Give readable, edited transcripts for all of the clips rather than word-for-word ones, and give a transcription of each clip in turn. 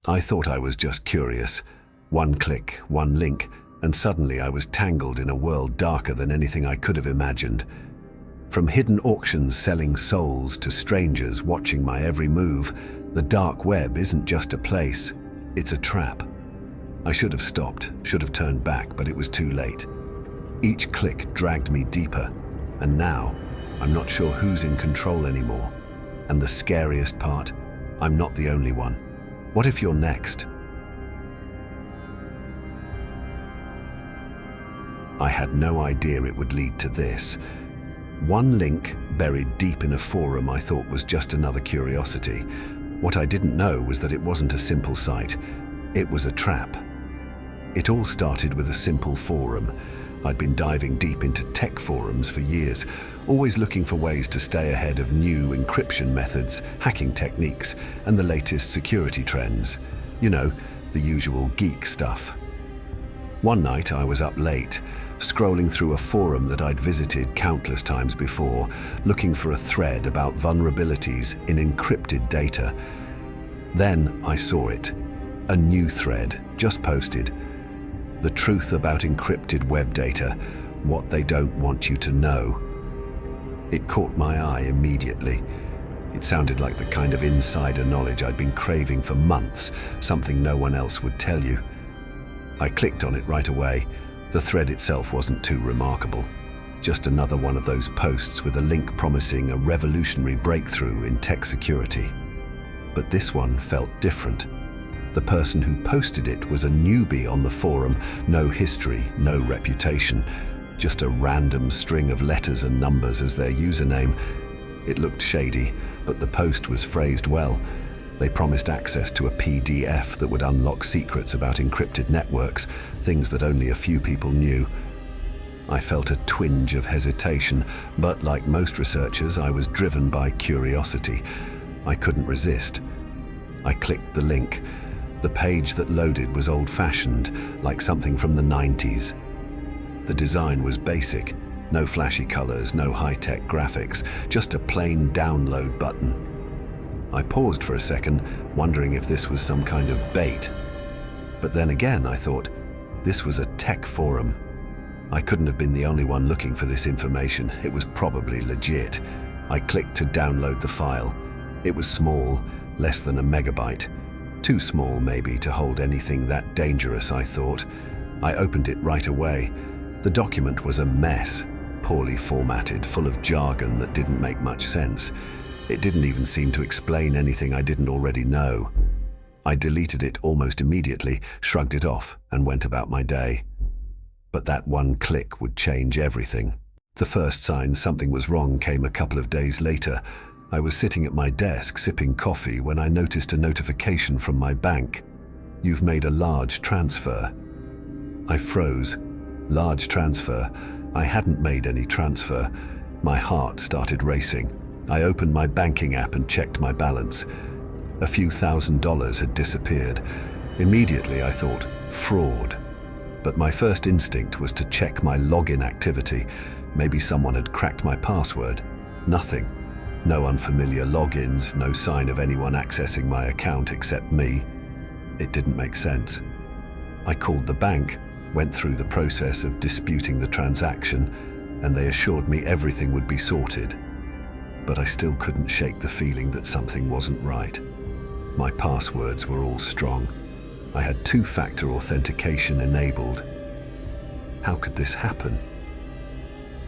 I thought I was just curious. One click, one link, and suddenly I was tangled in a world darker than anything I could have imagined. From hidden auctions selling souls to strangers watching my every move, the dark web isn't just a place, it's a trap. I should have stopped, should have turned back, but it was too late. Each click dragged me deeper, and now I'm not sure who's in control anymore. And the scariest part, I'm not the only one. What if you're next? I had no idea it would lead to this. One link buried deep in a forum I thought was just another curiosity. What I didn't know was that it wasn't a simple site. It was a trap. It all started with a simple forum. I'd been diving deep into tech forums for years, always looking for ways to stay ahead of new encryption methods, hacking techniques, and the latest security trends. You know, the usual geek stuff. One night I was up late, scrolling through a forum that I'd visited countless times before, looking for a thread about vulnerabilities in encrypted data. Then I saw it. A new thread, just posted. The truth about encrypted web data, what they don't want you to know. It caught my eye immediately. It sounded like the kind of insider knowledge I'd been craving for months, something no one else would tell you. I clicked on it right away. The thread itself wasn't too remarkable. Just another one of those posts with a link promising a revolutionary breakthrough in tech security. But this one felt different. The person who posted it was a newbie on the forum, no history, no reputation, just a random string of letters and numbers as their username. It looked shady, but the post was phrased well. They promised access to a PDF that would unlock secrets about encrypted networks, things that only a few people knew. I felt a twinge of hesitation, but like most researchers, I was driven by curiosity. I couldn't resist. I clicked the link. The page that loaded was old-fashioned, like something from the 90s. The design was basic. No flashy colors, no high-tech graphics, just a plain download button. I paused for a second, wondering if this was some kind of bait. But then again, I thought, this was a tech forum. I couldn't have been the only one looking for this information. It was probably legit. I clicked to download the file. It was small, less than a megabyte. Too small, maybe, to hold anything that dangerous, I thought. I opened it right away. The document was a mess, poorly formatted, full of jargon that didn't make much sense. It didn't even seem to explain anything I didn't already know. I deleted it almost immediately, shrugged it off, and went about my day. But that one click would change everything. The first sign something was wrong came a couple of days later. I was sitting at my desk sipping coffee when I noticed a notification from my bank. "You've made a large transfer." I froze. Large transfer? I hadn't made any transfer. My heart started racing. I opened my banking app and checked my balance. A few $1,000s had disappeared. Immediately I thought, fraud. But my first instinct was to check my login activity. Maybe someone had cracked my password. Nothing. No unfamiliar logins, no sign of anyone accessing my account except me. It didn't make sense. I called the bank, went through the process of disputing the transaction, and they assured me everything would be sorted. But I still couldn't shake the feeling that something wasn't right. My passwords were all strong. I had two-factor authentication enabled. How could this happen?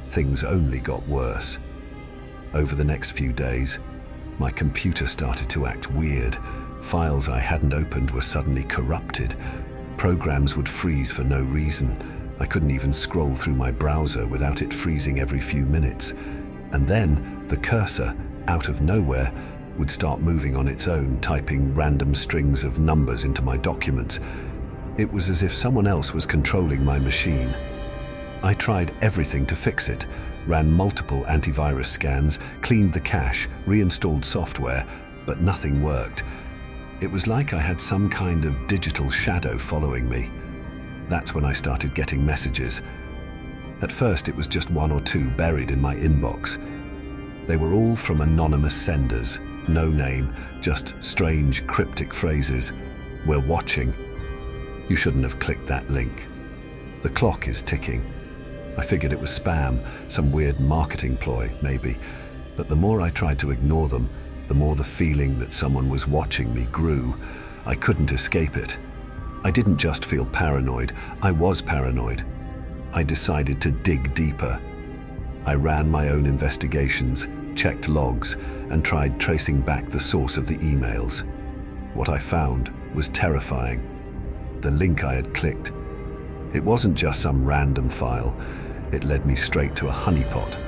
Things only got worse. Over the next few days, my computer started to act weird. Files I hadn't opened were suddenly corrupted. Programs would freeze for no reason. I couldn't even scroll through my browser without it freezing every few minutes. And then the cursor, out of nowhere, would start moving on its own, typing random strings of numbers into my documents. It was as if someone else was controlling my machine. I tried everything to fix it, ran multiple antivirus scans, cleaned the cache, reinstalled software, but nothing worked. It was like I had some kind of digital shadow following me. That's when I started getting messages. At first, it was just one or two buried in my inbox. They were all from anonymous senders, no name, just strange cryptic phrases. We're watching. You shouldn't have clicked that link. The clock is ticking. I figured it was spam, some weird marketing ploy, maybe. But the more I tried to ignore them, the more the feeling that someone was watching me grew. I couldn't escape it. I didn't just feel paranoid, I was paranoid. I decided to dig deeper. I ran my own investigations, checked logs, and tried tracing back the source of the emails. What I found was terrifying. The link I had clicked. It wasn't just some random file. It led me straight to a honeypot.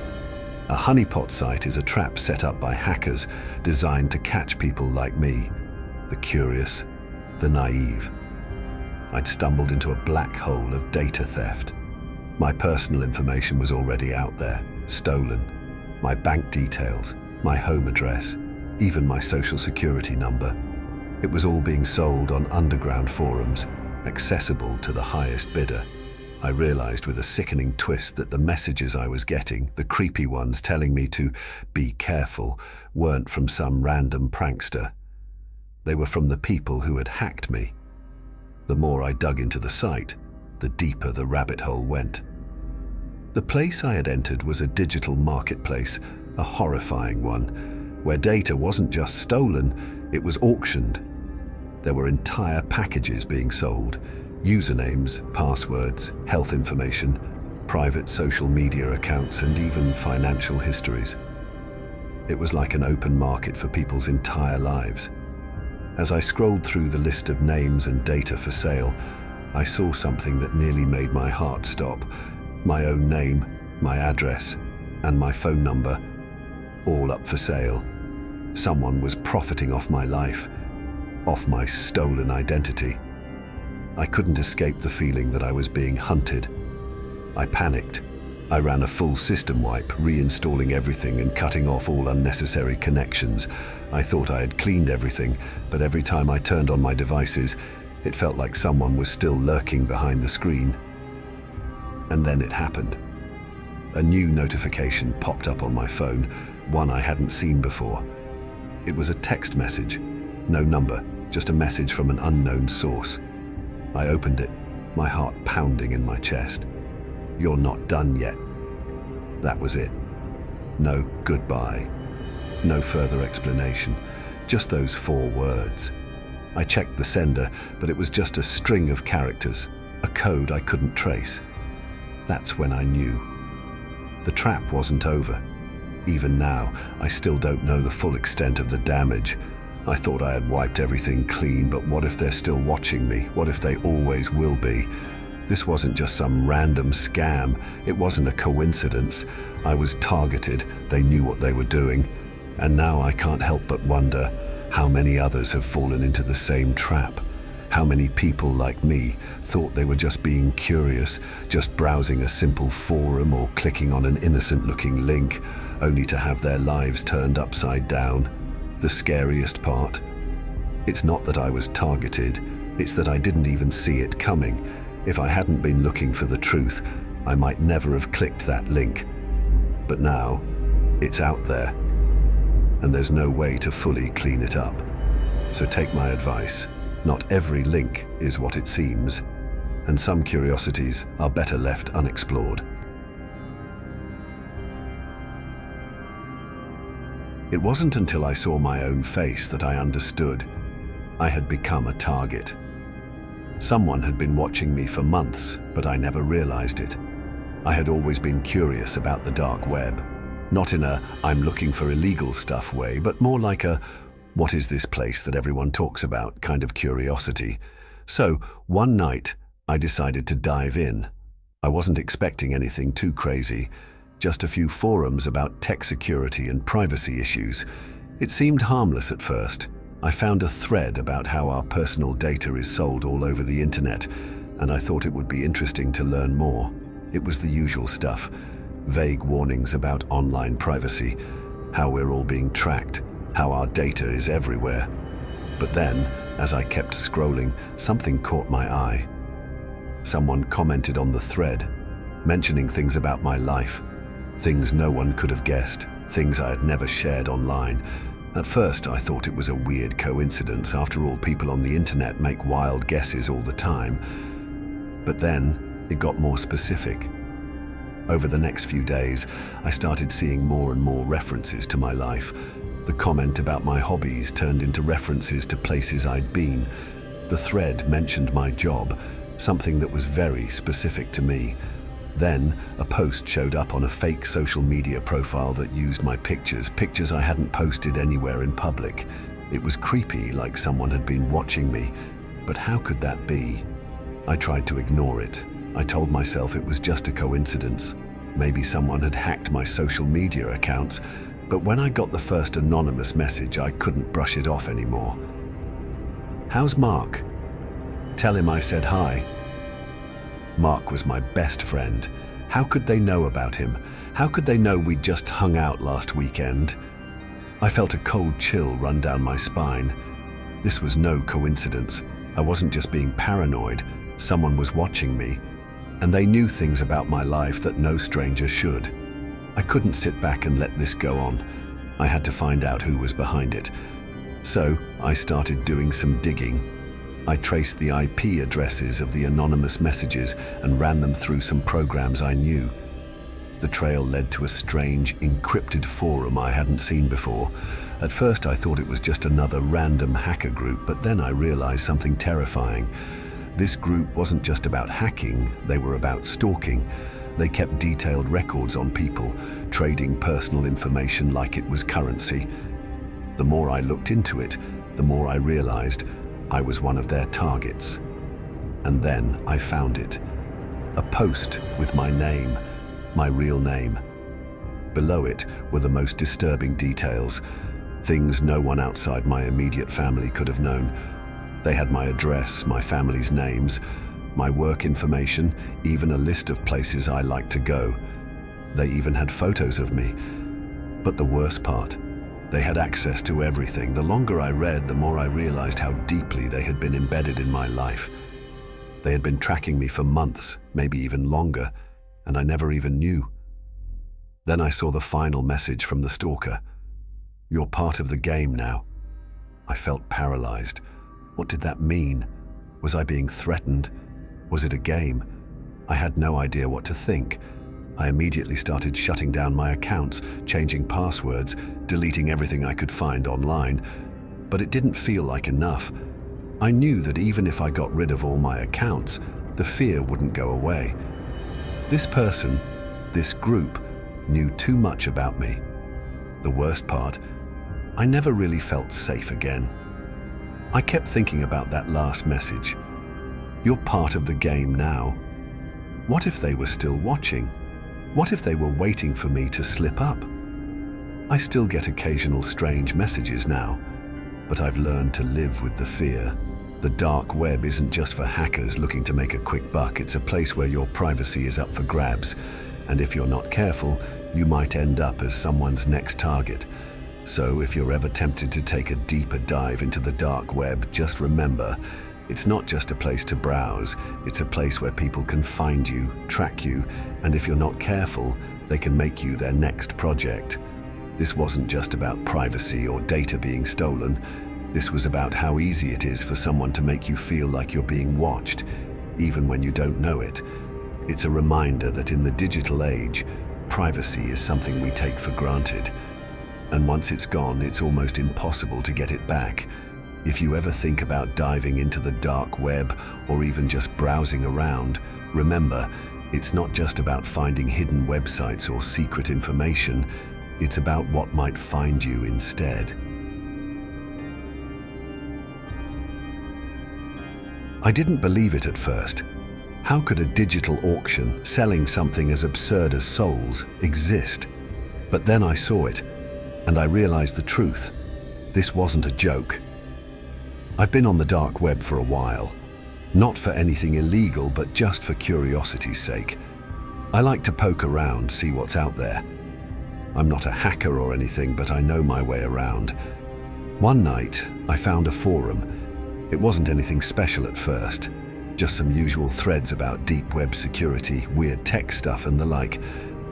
A honeypot site is a trap set up by hackers designed to catch people like me, the curious, the naive. I'd stumbled into a black hole of data theft. My personal information was already out there, stolen. My bank details, my home address, even my social security number. It was all being sold on underground forums, accessible to the highest bidder. I realized with a sickening twist that the messages I was getting, the creepy ones telling me to be careful, weren't from some random prankster. They were from the people who had hacked me. The more I dug into the site, the deeper the rabbit hole went. The place I had entered was a digital marketplace, a horrifying one, where data wasn't just stolen, it was auctioned. There were entire packages being sold, usernames, passwords, health information, private social media accounts, and even financial histories. It was like an open market for people's entire lives. As I scrolled through the list of names and data for sale, I saw something that nearly made my heart stop. My own name, my address, and my phone number, all up for sale. Someone was profiting off my life, off my stolen identity. I couldn't escape the feeling that I was being hunted. I panicked. I ran a full system wipe, reinstalling everything and cutting off all unnecessary connections. I thought I had cleaned everything, but every time I turned on my devices, it felt like someone was still lurking behind the screen. And then it happened. A new notification popped up on my phone, one I hadn't seen before. It was a text message. No number, just a message from an unknown source. I opened it, my heart pounding in my chest. "You're not done yet." That was it. No goodbye. No further explanation. Just those 4 words. I checked the sender, but it was just a string of characters, a code I couldn't trace. That's when I knew. The trap wasn't over. Even now, I still don't know the full extent of the damage. I thought I had wiped everything clean, but what if they're still watching me? What if they always will be? This wasn't just some random scam. It wasn't a coincidence. I was targeted. They knew what they were doing. And now I can't help but wonder how many others have fallen into the same trap. How many people like me thought they were just being curious, just browsing a simple forum or clicking on an innocent-looking link, only to have their lives turned upside down. The scariest part? It's not that I was targeted, it's that I didn't even see it coming. If I hadn't been looking for the truth, I might never have clicked that link. But now, it's out there, and there's no way to fully clean it up. So take my advice. Not every link is what it seems, and some curiosities are better left unexplored. It wasn't until I saw my own face that I understood. I had become a target. Someone had been watching me for months, but I never realized it. I had always been curious about the dark web. Not in a "I'm looking for illegal stuff" way, but more like a "what is this place that everyone talks about" kind of curiosity. So, one night, I decided to dive in. I wasn't expecting anything too crazy, just a few forums about tech security and privacy issues. It seemed harmless at first. I found a thread about how our personal data is sold all over the internet, and I thought it would be interesting to learn more. It was the usual stuff. Vague warnings about online privacy, how we're all being tracked, how our data is everywhere. But then, as I kept scrolling, something caught my eye. Someone commented on the thread, mentioning things about my life, things no one could have guessed, things I had never shared online. At first, I thought it was a weird coincidence. After all, people on the internet make wild guesses all the time. But then, it got more specific. Over the next few days, I started seeing more and more references to my life. The comment about my hobbies turned into references to places I'd been. The thread mentioned my job, something that was very specific to me. Then, a post showed up on a fake social media profile that used my pictures I hadn't posted anywhere in public. It was creepy, like someone had been watching me. But how could that be? I tried to ignore it. I told myself it was just a coincidence. Maybe someone had hacked my social media accounts, but when I got the first anonymous message, I couldn't brush it off anymore. "How's Mark? Tell him I said hi." Mark was my best friend. How could they know about him? How could they know we'd just hung out last weekend? I felt a cold chill run down my spine. This was no coincidence. I wasn't just being paranoid. Someone was watching me, and they knew things about my life that no stranger should. I couldn't sit back and let this go on. I had to find out who was behind it. So I started doing some digging. I traced the IP addresses of the anonymous messages and ran them through some programs I knew. The trail led to a strange, encrypted forum I hadn't seen before. At first I thought it was just another random hacker group, but then I realized something terrifying. This group wasn't just about hacking, they were about stalking. They kept detailed records on people, trading personal information like it was currency. The more I looked into it, the more I realized I was one of their targets. And then I found it. A post with my name, my real name. Below it were the most disturbing details, things no one outside my immediate family could have known. They had my address, my family's names, my work information, even a list of places I liked to go. They even had photos of me. But the worst part, they had access to everything. The longer I read, the more I realized how deeply they had been embedded in my life. They had been tracking me for months, maybe even longer, and I never even knew. Then I saw the final message from the stalker. "You're part of the game now." I felt paralyzed. What did that mean? Was I being threatened? Was it a game? I had no idea what to think. I immediately started shutting down my accounts, changing passwords, deleting everything I could find online. But it didn't feel like enough. I knew that even if I got rid of all my accounts, the fear wouldn't go away. This person, this group, knew too much about me. The worst part, I never really felt safe again. I kept thinking about that last message. "You're part of the game now." What if they were still watching? What if they were waiting for me to slip up? I still get occasional strange messages now, but I've learned to live with the fear. The dark web isn't just for hackers looking to make a quick buck. It's a place where your privacy is up for grabs, and if you're not careful, you might end up as someone's next target. So if you're ever tempted to take a deeper dive into the dark web, just remember, it's not just a place to browse, it's a place where people can find you, track you, and if you're not careful, they can make you their next project. This wasn't just about privacy or data being stolen. This was about how easy it is for someone to make you feel like you're being watched, even when you don't know it. It's a reminder that in the digital age, privacy is something we take for granted. And once it's gone, it's almost impossible to get it back. If you ever think about diving into the dark web or even just browsing around, remember, it's not just about finding hidden websites or secret information, it's about what might find you instead. I didn't believe it at first. How could a digital auction selling something as absurd as souls exist? But then I saw it, and I realized the truth. This wasn't a joke. I've been on the dark web for a while. Not for anything illegal, but just for curiosity's sake. I like to poke around, see what's out there. I'm not a hacker or anything, but I know my way around. One night, I found a forum. It wasn't anything special at first, just some usual threads about deep web security, weird tech stuff and the like.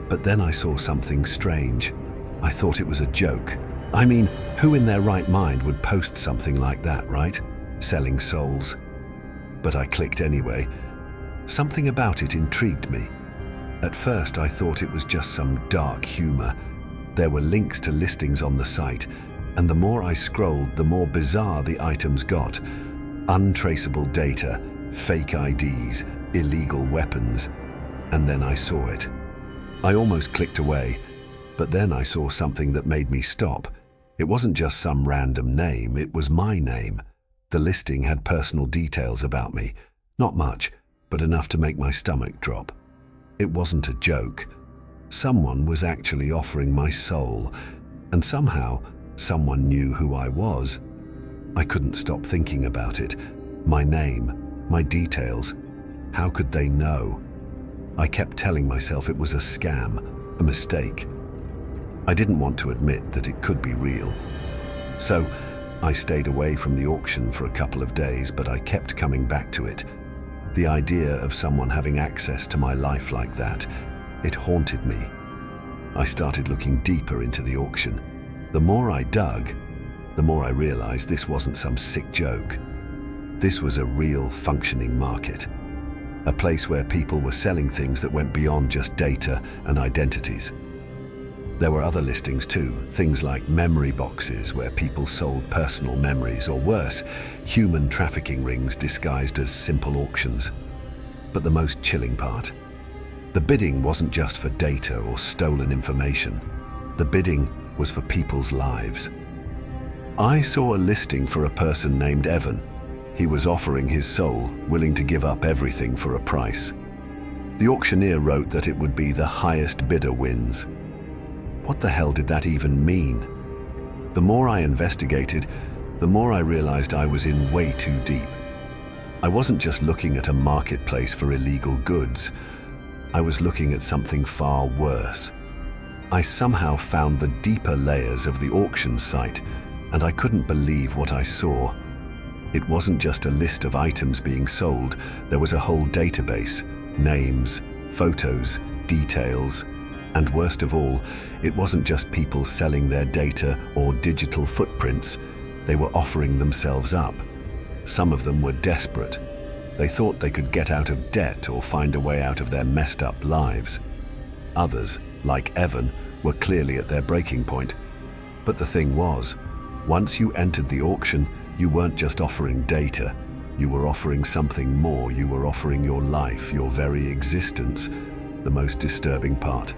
But then I saw something strange. I thought it was a joke. I mean, who in their right mind would post something like that, right? Selling souls. But I clicked anyway. Something about it intrigued me. At first, I thought it was just some dark humor. There were links to listings on the site, and the more I scrolled, the more bizarre the items got. Untraceable data, fake IDs, illegal weapons, and then I saw it. I almost clicked away, but then I saw something that made me stop. It wasn't just some random name, it was my name. The listing had personal details about me. Not much, but enough to make my stomach drop. It wasn't a joke. Someone was actually offering my soul, and somehow, someone knew who I was. I couldn't stop thinking about it. My name, my details. How could they know? I kept telling myself it was a scam, a mistake. I didn't want to admit that it could be real. So, I stayed away from the auction for a couple of days, but I kept coming back to it. The idea of someone having access to my life like that, it haunted me. I started looking deeper into the auction. The more I dug, the more I realized this wasn't some sick joke. This was a real, functioning market. A place where people were selling things that went beyond just data and identities. There were other listings too, things like memory boxes where people sold personal memories, or worse, human trafficking rings disguised as simple auctions. But the most chilling part, the bidding wasn't just for data or stolen information. The bidding was for people's lives. I saw a listing for a person named Evan. He was offering his soul, willing to give up everything for a price. The auctioneer wrote that it would be the highest bidder wins. What the hell did that even mean? The more I investigated, the more I realized I was in way too deep. I wasn't just looking at a marketplace for illegal goods. I was looking at something far worse. I somehow found the deeper layers of the auction site, and I couldn't believe what I saw. It wasn't just a list of items being sold, there was a whole database, names, photos, details, and worst of all, it wasn't just people selling their data or digital footprints, they were offering themselves up. Some of them were desperate. They thought they could get out of debt or find a way out of their messed up lives. Others, like Evan, were clearly at their breaking point. But the thing was, once you entered the auction, you weren't just offering data, you were offering something more. You were offering your life, your very existence, the most disturbing part.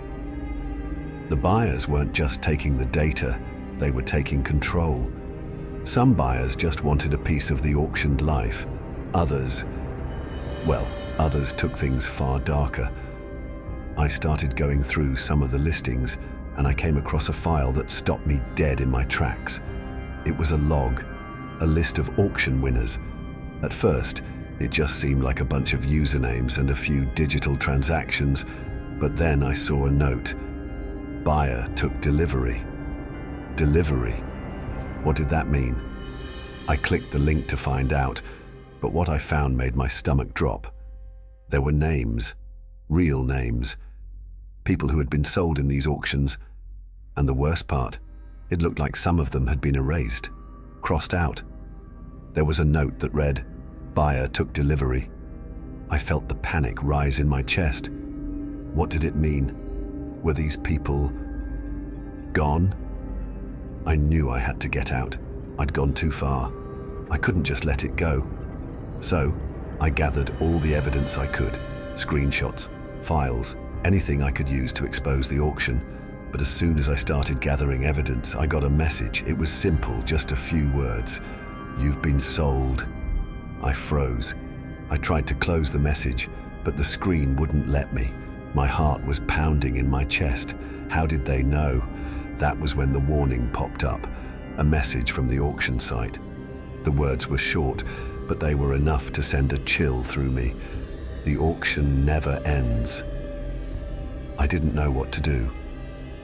The buyers weren't just taking the data, they were taking control. Some buyers just wanted a piece of the auctioned life. Others took things far darker. I started going through some of the listings, and I came across a file that stopped me dead in my tracks. It was a log, a list of auction winners. At first, it just seemed like a bunch of usernames and a few digital transactions, but then I saw a note. Buyer took delivery. Delivery? What did that mean? I clicked the link to find out, but what I found made my stomach drop. There were names, real names, people who had been sold in these auctions, and the worst part, it looked like some of them had been erased, crossed out. There was a note that read, "Buyer took delivery." I felt the panic rise in my chest. What did it mean? Were these people gone? I knew I had to get out. I'd gone too far. I couldn't just let it go. So, I gathered all the evidence I could, screenshots, files, anything I could use to expose the auction. But as soon as I started gathering evidence, I got a message. It was simple, just a few words. "You've been sold." I froze. I tried to close the message, but the screen wouldn't let me. My heart was pounding in my chest. How did they know? That was when the warning popped up, a message from the auction site. The words were short, but they were enough to send a chill through me. The auction never ends. I didn't know what to do.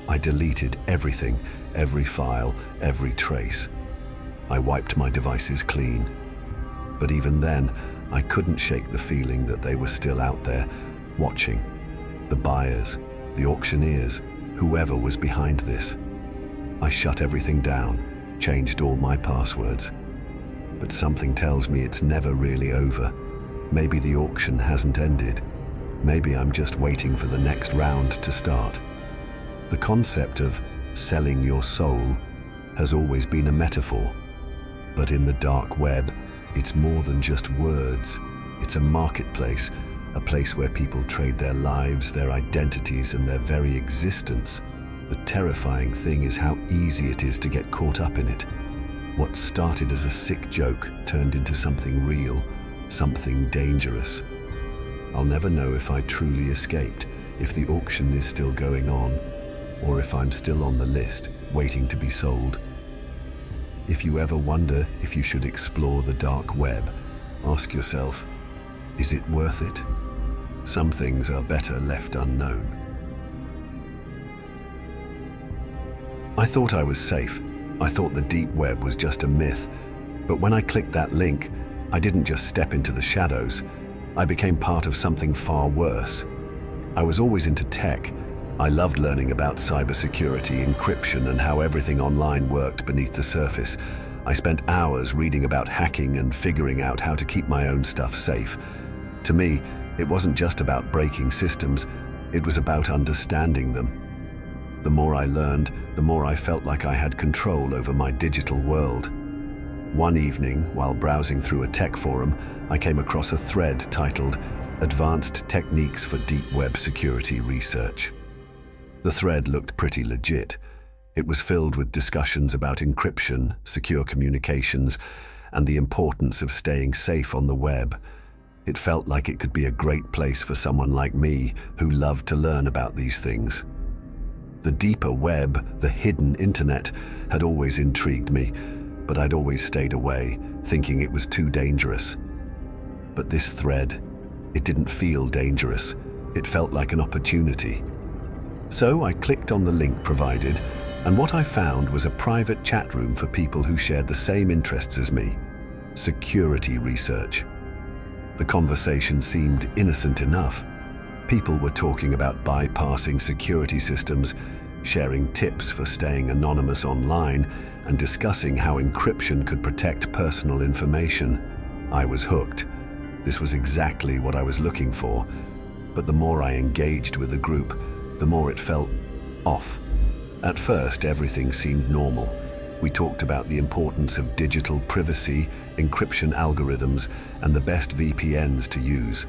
I deleted everything, every file, every trace. I wiped my devices clean. But even then, I couldn't shake the feeling that they were still out there, watching. The buyers, the auctioneers, whoever was behind this. I shut everything down, changed all my passwords. But something tells me it's never really over. Maybe the auction hasn't ended. Maybe I'm just waiting for the next round to start. The concept of selling your soul has always been a metaphor. But in the dark web, it's more than just words. It's a marketplace, a place where people trade their lives, their identities, and their very existence. The terrifying thing is how easy it is to get caught up in it. What started as a sick joke turned into something real, something dangerous. I'll never know if I truly escaped, if the auction is still going on, or if I'm still on the list, waiting to be sold. If you ever wonder if you should explore the dark web, ask yourself, is it worth it? Some things are better left unknown. I thought I was safe. I thought the deep web was just a myth. But when I clicked that link, I didn't just step into the shadows. I became part of something far worse. I was always into tech. I loved learning about cybersecurity, encryption, and how everything online worked beneath the surface. I spent hours reading about hacking and figuring out how to keep my own stuff safe. To me, it wasn't just about breaking systems, it was about understanding them. The more I learned, the more I felt like I had control over my digital world. One evening, while browsing through a tech forum, I came across a thread titled "Advanced Techniques for Deep Web Security Research." The thread looked pretty legit. It was filled with discussions about encryption, secure communications, and the importance of staying safe on the web. It felt like it could be a great place for someone like me who loved to learn about these things. The deeper web, the hidden internet, had always intrigued me, but I'd always stayed away, thinking it was too dangerous. But this thread, it didn't feel dangerous. It felt like an opportunity. So I clicked on the link provided, and what I found was a private chat room for people who shared the same interests as me: security research. The conversation seemed innocent enough. People were talking about bypassing security systems, sharing tips for staying anonymous online, and discussing how encryption could protect personal information. I was hooked. This was exactly what I was looking for. But the more I engaged with the group, the more it felt off. At first, everything seemed normal. We talked about the importance of digital privacy, encryption algorithms, and the best VPNs to use.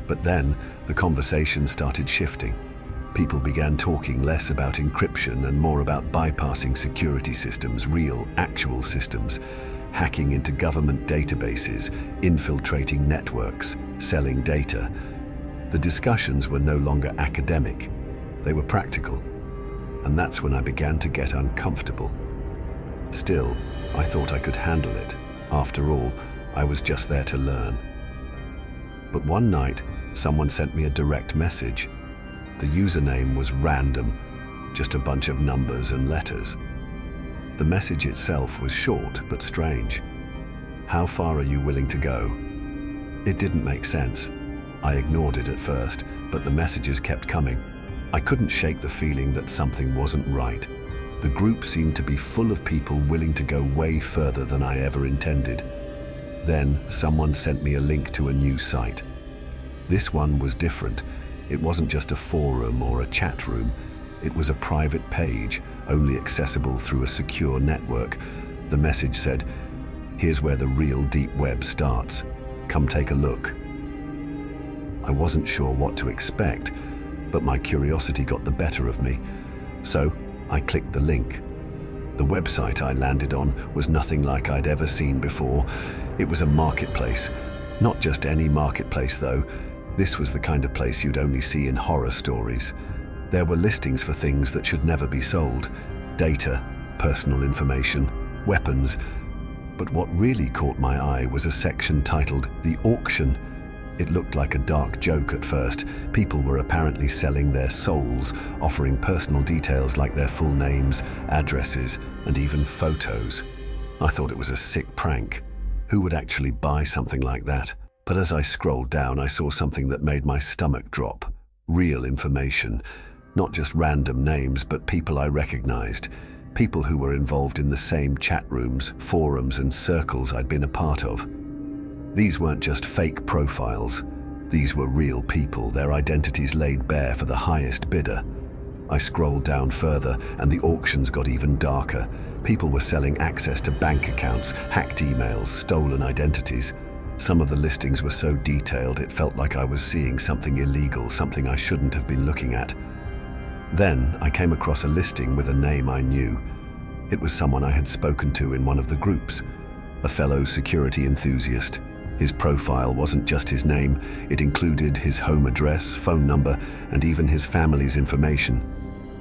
But then, the conversation started shifting. People began talking less about encryption and more about bypassing security systems, real, actual systems, hacking into government databases, infiltrating networks, selling data. The discussions were no longer academic. They were practical. And that's when I began to get uncomfortable. Still, I thought I could handle it. After all, I was just there to learn. But one night, someone sent me a direct message. The username was random, just a bunch of numbers and letters. The message itself was short but strange. "How far are you willing to go?" It didn't make sense. I ignored it at first, but the messages kept coming. I couldn't shake the feeling that something wasn't right. The group seemed to be full of people willing to go way further than I ever intended. Then, someone sent me a link to a new site. This one was different. It wasn't just a forum or a chat room. It was a private page, only accessible through a secure network. The message said, "Here's where the real deep web starts. Come take a look." I wasn't sure what to expect, but my curiosity got the better of me. So I clicked the link. The website I landed on was nothing like I'd ever seen before. It was a marketplace. Not just any marketplace, though. This was the kind of place you'd only see in horror stories. There were listings for things that should never be sold: data, personal information, weapons. But what really caught my eye was a section titled "The Auction." It looked like a dark joke at first. People were apparently selling their souls, offering personal details like their full names, addresses, and even photos. I thought it was a sick prank. Who would actually buy something like that? But as I scrolled down, I saw something that made my stomach drop. Real information. Not just random names, but people I recognized. people who were involved in the same chat rooms, forums, and circles I'd been a part of. These weren't just fake profiles. These were real people, their identities laid bare for the highest bidder. I scrolled down further, and the auctions got even darker. People were selling access to bank accounts, hacked emails, stolen identities. Some of the listings were so detailed it felt like I was seeing something illegal, something I shouldn't have been looking at. Then I came across a listing with a name I knew. It was someone I had spoken to in one of the groups, a fellow security enthusiast. His profile wasn't just his name, it included his home address, phone number, and even his family's information.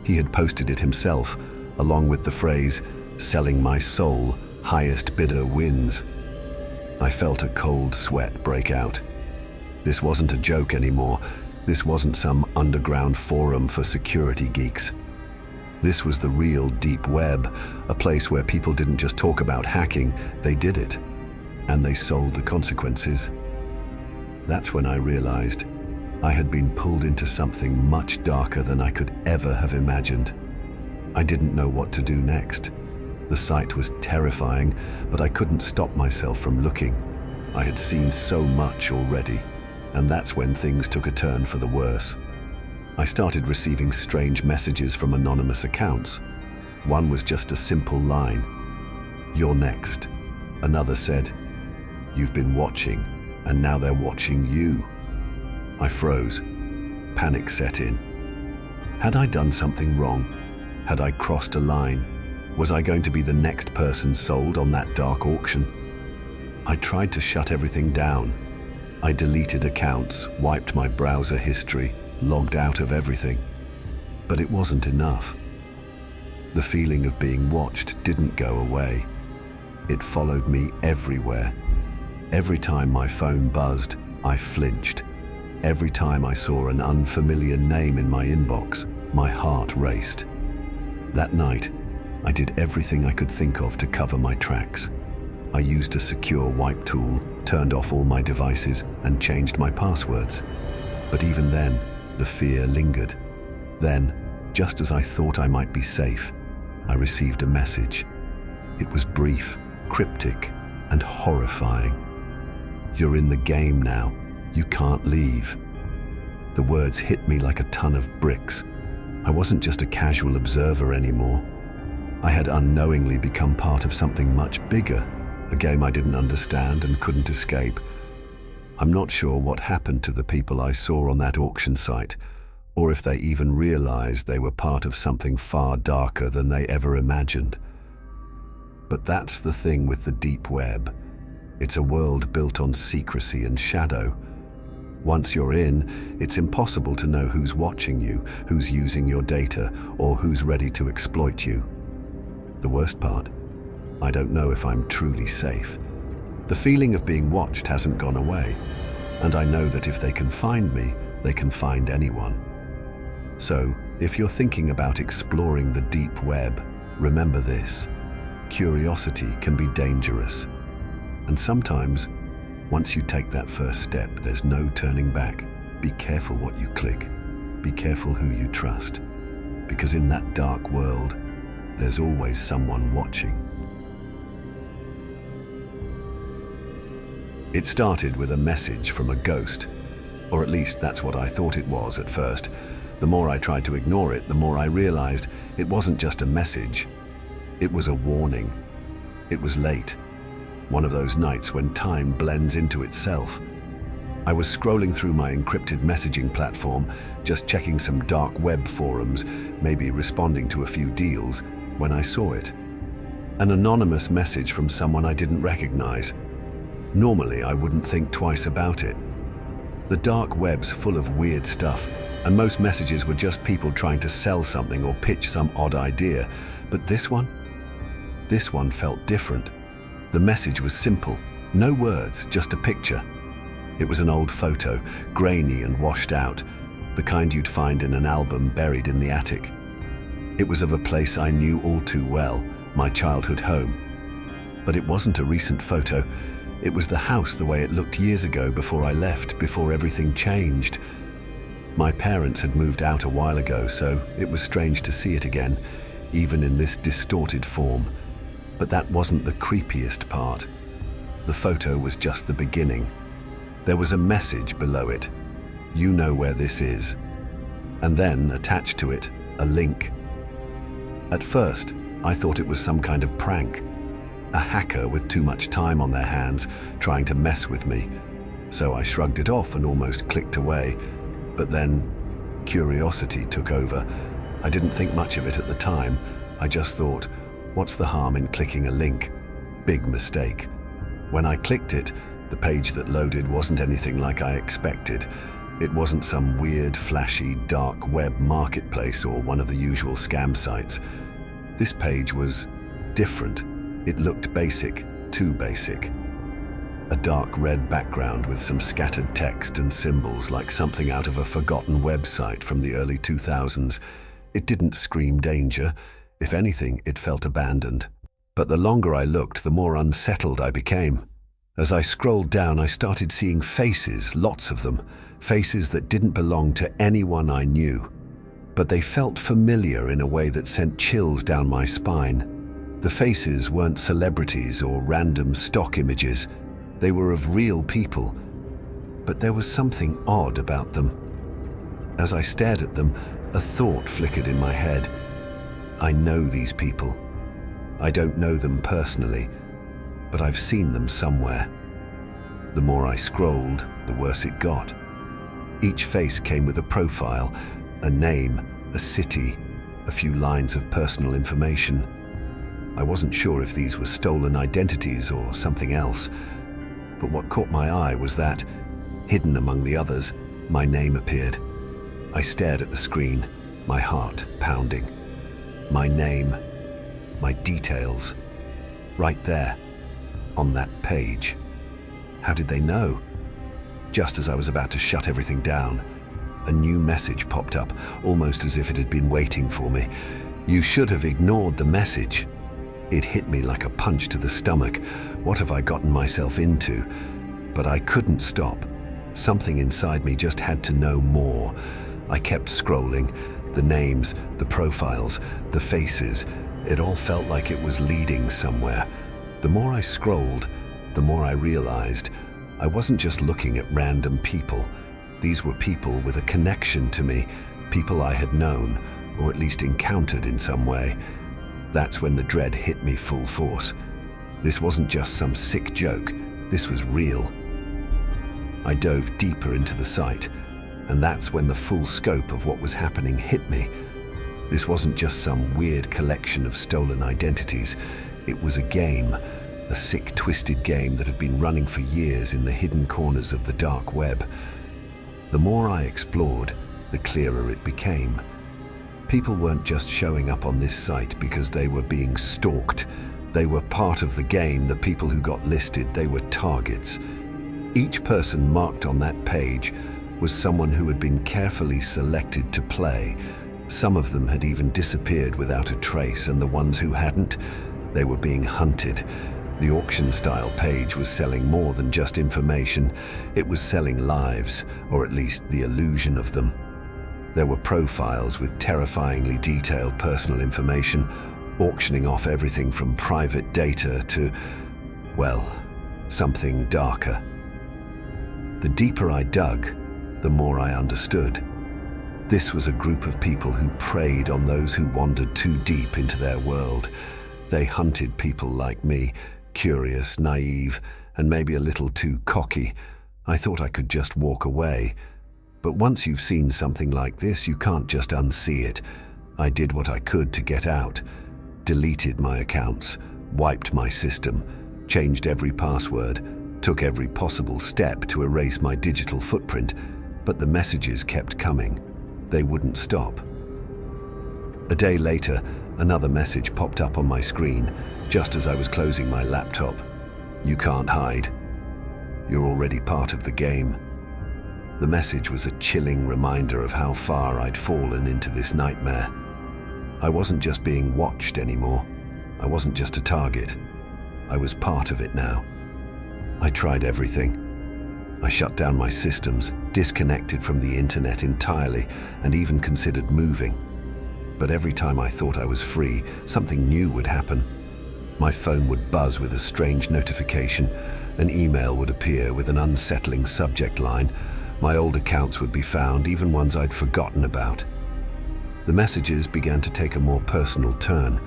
He had posted it himself, along with the phrase, "Selling my soul, highest bidder wins." I felt a cold sweat break out. This wasn't a joke anymore. This wasn't some underground forum for security geeks. This was the real deep web, a place where people didn't just talk about hacking, they did it. And they sold the consequences. That's when I realized I had been pulled into something much darker than I could ever have imagined. I didn't know what to do next. The sight was terrifying, but I couldn't stop myself from looking. I had seen so much already, and that's when things took a turn for the worse. I started receiving strange messages from anonymous accounts. One was just a simple line, "You're next." Another said, "You've been watching, and now they're watching you." I froze. Panic set in. Had I done something wrong? Had I crossed a line? Was I going to be the next person sold on that dark auction? I tried to shut everything down. I deleted accounts, wiped my browser history, logged out of everything. But it wasn't enough. The feeling of being watched didn't go away. It followed me everywhere. Every time my phone buzzed, I flinched. Every time I saw an unfamiliar name in my inbox, my heart raced. That night, I did everything I could think of to cover my tracks. I used a secure wipe tool, turned off all my devices, and changed my passwords. But even then, the fear lingered. Then, just as I thought I might be safe, I received a message. It was brief, cryptic, and horrifying. "You're in the game now. You can't leave." The words hit me like a ton of bricks. I wasn't just a casual observer anymore. I had unknowingly become part of something much bigger, a game I didn't understand and couldn't escape. I'm not sure what happened to the people I saw on that auction site, or if they even realized they were part of something far darker than they ever imagined. But that's the thing with the deep web. It's a world built on secrecy and shadow. Once you're in, it's impossible to know who's watching you, who's using your data, or who's ready to exploit you. The worst part, I don't know if I'm truly safe. The feeling of being watched hasn't gone away, and I know that if they can find me, they can find anyone. So, if you're thinking about exploring the deep web, remember this: curiosity can be dangerous. And sometimes, once you take that first step, there's no turning back. Be careful what you click. Be careful who you trust. Because in that dark world, there's always someone watching. It started with a message from a ghost, or at least that's what I thought it was at first. The more I tried to ignore it, the more I realized it wasn't just a message. It was a warning. It was late. One of those nights when time blends into itself. I was scrolling through my encrypted messaging platform, just checking some dark web forums, maybe responding to a few deals, when I saw it. An anonymous message from someone I didn't recognize. Normally, I wouldn't think twice about it. The dark web's full of weird stuff, and most messages were just people trying to sell something or pitch some odd idea. But this one felt different. The message was simple, no words, just a picture. It was an old photo, grainy and washed out, the kind you'd find in an album buried in the attic. It was of a place I knew all too well, my childhood home. But it wasn't a recent photo. It was the house the way it looked years ago before I left, before everything changed. My parents had moved out a while ago, so it was strange to see it again. even in this distorted form. But that wasn't the creepiest part. The photo was just the beginning. There was a message below it. "You know where this is." And then, attached to it, a link. At first, I thought it was some kind of prank. A hacker with too much time on their hands trying to mess with me. So I shrugged it off and almost clicked away. But then, curiosity took over. I didn't think much of it at the time. I just thought, what's the harm in clicking a link? Big mistake. When I clicked it, the page that loaded wasn't anything like I expected. It wasn't some weird, flashy, dark web marketplace or one of the usual scam sites. This page was different. It looked basic, too basic. A dark red background with some scattered text and symbols like something out of a forgotten website from the early 2000s. It didn't scream danger. If anything, it felt abandoned. But the longer I looked, the more unsettled I became. As I scrolled down, I started seeing faces, lots of them. Faces that didn't belong to anyone I knew. But they felt familiar in a way that sent chills down my spine. The faces weren't celebrities or random stock images. They were of real people. But there was something odd about them. As I stared at them, a thought flickered in my head. I know these people. I don't know them personally, but I've seen them somewhere. The more I scrolled, the worse it got. Each face came with a profile, a name, a city, a few lines of personal information. I wasn't sure if these were stolen identities or something else, but what caught my eye was that, hidden among the others, my name appeared. I stared at the screen, my heart pounding. My name, my details, right there, on that page. How did they know? Just as I was about to shut everything down, a new message popped up, almost as if it had been waiting for me. "You should have ignored the message." It hit me like a punch to the stomach. What have I gotten myself into? But I couldn't stop. Something inside me just had to know more. I kept scrolling. The names, the profiles, the faces. It all felt like it was leading somewhere. The more I scrolled, the more I realized I wasn't just looking at random people. These were people with a connection to me, people I had known, or at least encountered in some way. That's when the dread hit me full force. This wasn't just some sick joke, this was real. I dove deeper into the site, and that's when the full scope of what was happening hit me. This wasn't just some weird collection of stolen identities. It was a game, a sick, twisted game that had been running for years in the hidden corners of the dark web. The more I explored, the clearer it became. People weren't just showing up on this site because they were being stalked. They were part of the game. The people who got listed, they were targets. Each person marked on that page was someone who had been carefully selected to play. Some of them had even disappeared without a trace, and the ones who hadn't, they were being hunted. The auction-style page was selling more than just information. It was selling lives, or at least the illusion of them. There were profiles with terrifyingly detailed personal information, auctioning off everything from private data to, well, something darker. The deeper I dug, the more I understood. This was a group of people who preyed on those who wandered too deep into their world. They hunted people like me, curious, naive, and maybe a little too cocky. I thought I could just walk away. But once you've seen something like this, you can't just unsee it. I did what I could to get out. Deleted my accounts, wiped my system, changed every password, took every possible step to erase my digital footprint, but the messages kept coming. They wouldn't stop. A day later, another message popped up on my screen, just as I was closing my laptop. "You can't hide. You're already part of the game." The message was a chilling reminder of how far I'd fallen into this nightmare. I wasn't just being watched anymore. I wasn't just a target. I was part of it now. I tried everything. I shut down my systems, disconnected from the internet entirely, and even considered moving. But every time I thought I was free, something new would happen. My phone would buzz with a strange notification, an email would appear with an unsettling subject line, my old accounts would be found, even ones I'd forgotten about. The messages began to take a more personal turn.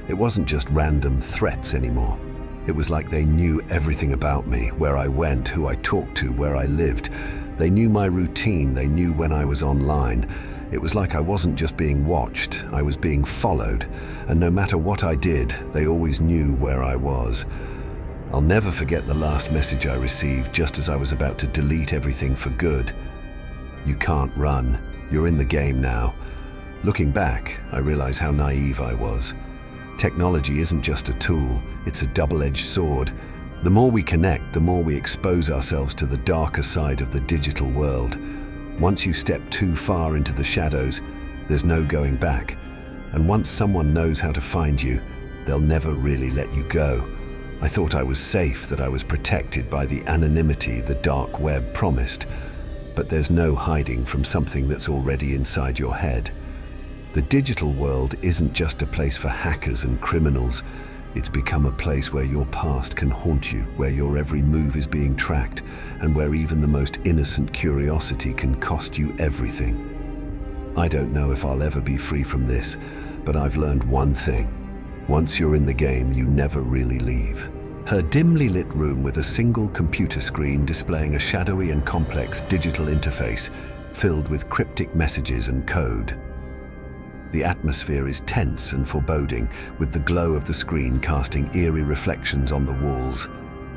It wasn't just random threats anymore. It was like they knew everything about me, where I went, who I talked to, where I lived. They knew my routine, they knew when I was online. It was like I wasn't just being watched, I was being followed. And no matter what I did, they always knew where I was. I'll never forget the last message I received just as I was about to delete everything for good. "You can't run. You're in the game now." Looking back, I realize how naive I was. Technology isn't just a tool, it's a double-edged sword. The more we connect, the more we expose ourselves to the darker side of the digital world. Once you step too far into the shadows, there's no going back. And once someone knows how to find you, they'll never really let you go. I thought I was safe, that I was protected by the anonymity the dark web promised. But there's no hiding from something that's already inside your head. The digital world isn't just a place for hackers and criminals. It's become a place where your past can haunt you, where your every move is being tracked, and where even the most innocent curiosity can cost you everything. I don't know if I'll ever be free from this, but I've learned one thing. Once you're in the game, you never really leave. Her dimly lit room with a single computer screen displaying a shadowy and complex digital interface filled with cryptic messages and code. The atmosphere is tense and foreboding, with the glow of the screen casting eerie reflections on the walls.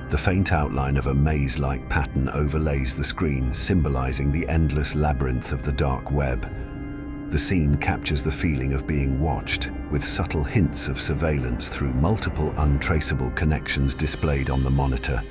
The faint outline of a maze-like pattern overlays the screen, symbolizing the endless labyrinth of the dark web. The scene captures the feeling of being watched, with subtle hints of surveillance through multiple untraceable connections displayed on the monitor.